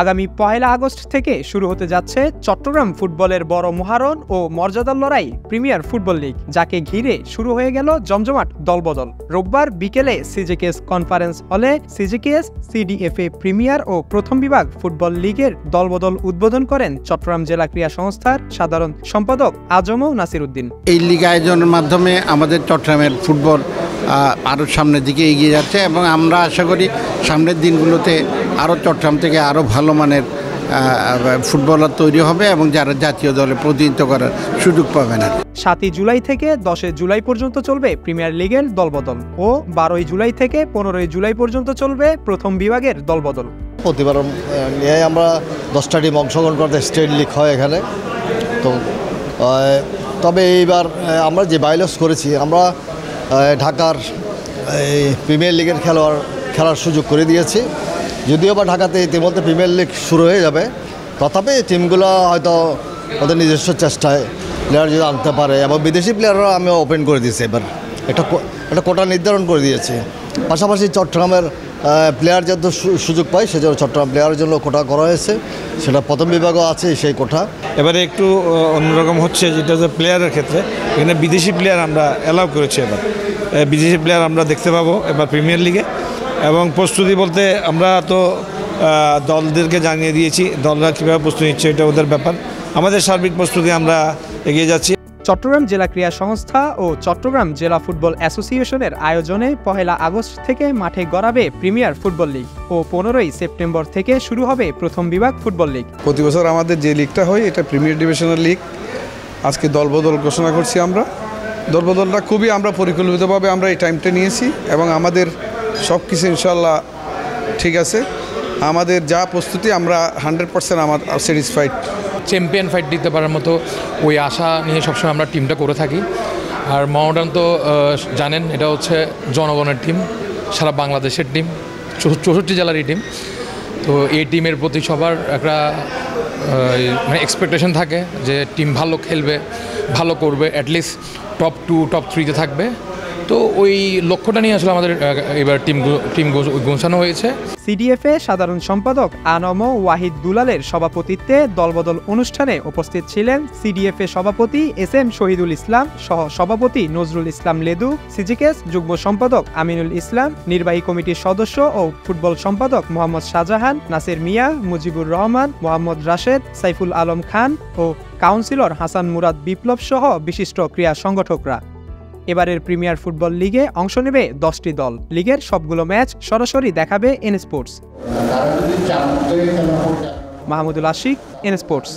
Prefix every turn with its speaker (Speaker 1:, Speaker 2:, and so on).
Speaker 1: আগামী ১ আগস্ট থেকে শুরু হতে যাচ্ছে চট্টগ্রাম ফুটবলের বড় মহারণ ও মর্যাদার লড়াই প্রিমিয়ার ফুটবল লিগ, যাকে ঘিরে শুরু হয়ে গেল জমজমাট দলবদল। রোববার বিকেলে সিজিকেএস কনফারেন্স হলে সিজিকেএস সিডিএফএ প্রিমিয়ার ও প্রথম বিভাগ ফুটবল লিগের দলবদল উদ্বোধন করেন চট্টগ্রাম জেলা ক্রীড়া সংস্থার সাধারণ সম্পাদক আজম নাসির উদ্দিন।
Speaker 2: এই লিগ আয়োজনের মাধ্যমে আমাদের চট্টগ্রামের ফুটবল আরও সামনের দিকে এগিয়ে যাচ্ছে এবং আমরা আশা করি সামনের দিনগুলোতে আরও চট্টগ্রাম থেকে আরও ভালো মানের ফুটবলার তৈরি হবে এবং যারা জাতীয় দলে প্রতিনিধিত্ব করার সুযোগ পাবে না।
Speaker 1: ৭ জুলাই থেকে ১০ জুলাই পর্যন্ত চলবে প্রিমিয়ার লিগের দলবদল ও ১২ জুলাই থেকে ১৫ জুলাই পর্যন্ত চলবে প্রথম বিভাগের দলবদল।
Speaker 3: প্রতিবার নিয়ে আমরা 10টা টিম অংশগ্রহণ করতে স্টেট লিগ হয় এখানে। তো তবে এইবার আমরা যে বাইলস করেছি, আমরা ঢাকার প্রিমিয়ার লিগের খেলার সুযোগ করে দিয়েছি। যদিও বা ঢাকাতে ইতিমধ্যে প্রিমিয়ার লিগ শুরু হয়ে যাবে, তথাপি টিমগুলো হয়তো ওদের নিজস্ব চেষ্টায় প্লেয়ার যদি আনতে পারে এবং বিদেশি প্লেয়াররা আমি ওপেন করে দিয়েছি। এবার একটা কোটা নির্ধারণ করে দিয়েছি। পাশাপাশি চট্টগ্রামের প্লেয়ার যাতে সুযোগ পায় সেজন্য চট্টগ্রাম প্লেয়ারের জন্য কোটা করা হয়েছে, সেটা প্রথম বিভাগও আছে সেই কোটা।
Speaker 4: এবারে একটু অন্যরকম হচ্ছে, যেটা যে প্লেয়ারের ক্ষেত্রে এখানে বিদেশি প্লেয়ার আমরা অ্যালাউ করেছি। এবার বিদেশি প্লেয়ার আমরা দেখতে পাবো এবার প্রিমিয়ার লিগে। এবং প্রস্তুতি বলতে আমরা তো দলদেরকে জানিয়ে দিয়েছি, দলরা কীভাবে প্রস্তুতি নিচ্ছে এটা ওদের ব্যাপার। আমাদের সার্বিক প্রস্তুতি আমরা এগিয়ে যাচ্ছি।
Speaker 1: চট্টগ্রাম জেলা ক্রীড়া সংস্থা ও চট্টগ্রাম জেলা ফুটবল অ্যাসোসিয়েশনের আয়োজনে ১ আগস্ট থেকে মাঠে গড়াবে প্রিমিয়ার ফুটবল লিগ ও ১৫ সেপ্টেম্বর থেকে শুরু হবে প্রথম বিভাগ ফুটবল লিগ।
Speaker 5: প্রতি বছর আমাদের যে লিগটা হয় এটা প্রিমিয়ার ডিভিশনাল লিগ। আজকে দলবদল ঘোষণা করছি আমরা। দলবদলটা খুবই আমরা পরিকল্পিতভাবে আমরা এই টাইমটা নিয়েছি এবং আমাদের সব কিছু ইনশাল্লাহ ঠিক আছে। আমাদের যা প্রস্তুতি আমরা 100% আমার স্যাটিসফাইড।
Speaker 6: চ্যাম্পিয়ন ফাইট দিতে পারার মতো ওই আশা নিয়ে সবসময় আমরা টিমটা করে থাকি। আর মডার্ন তো জানেন, এটা হচ্ছে জনগণের টিম, সারা বাংলাদেশের টিম, 64 জেলারই টিম। তো এই টিমের প্রতি সবার একটা মানে এক্সপেকটেশন থাকে যে টিম ভালো খেলবে, ভালো করবে, অ্যাটলিস্ট টপ 2 টপ 3-তে থাকবে। তো ওই লক্ষ্যটা নিয়ে আসলে আমাদের এবার টিম গোছানো হয়েছে।
Speaker 1: সিডিএফএ সাধারণ সম্পাদক আনম ওয়াহিদ দুলালের সভাপতিত্বে দলবদল অনুষ্ঠানে উপস্থিত ছিলেন সিডিএফএ সভাপতি SM শহীদুল ইসলাম, সহ সভাপতি নজরুল ইসলাম লেদু, সিজিকেএস যুগ্ম সম্পাদক আমিনুল ইসলাম, নির্বাহী কমিটির সদস্য ও ফুটবল সম্পাদক মোহাম্মদ শাহজাহান, নাসির মিয়া, মুজিবুর রহমান, মোহাম্মদ রাশেদ, সাইফুল আলম খান ও কাউন্সিলর হাসান মুরাদ বিপ্লব সহ বিশিষ্ট ক্রীড়া সংগঠকরা। এবারের প্রিমিয়ার ফুটবল লিগে অংশ নেবে 10টি দল। লিগের সবগুলো ম্যাচ সরাসরি দেখাবে N Sports. Mahmudul Ashik, N sports.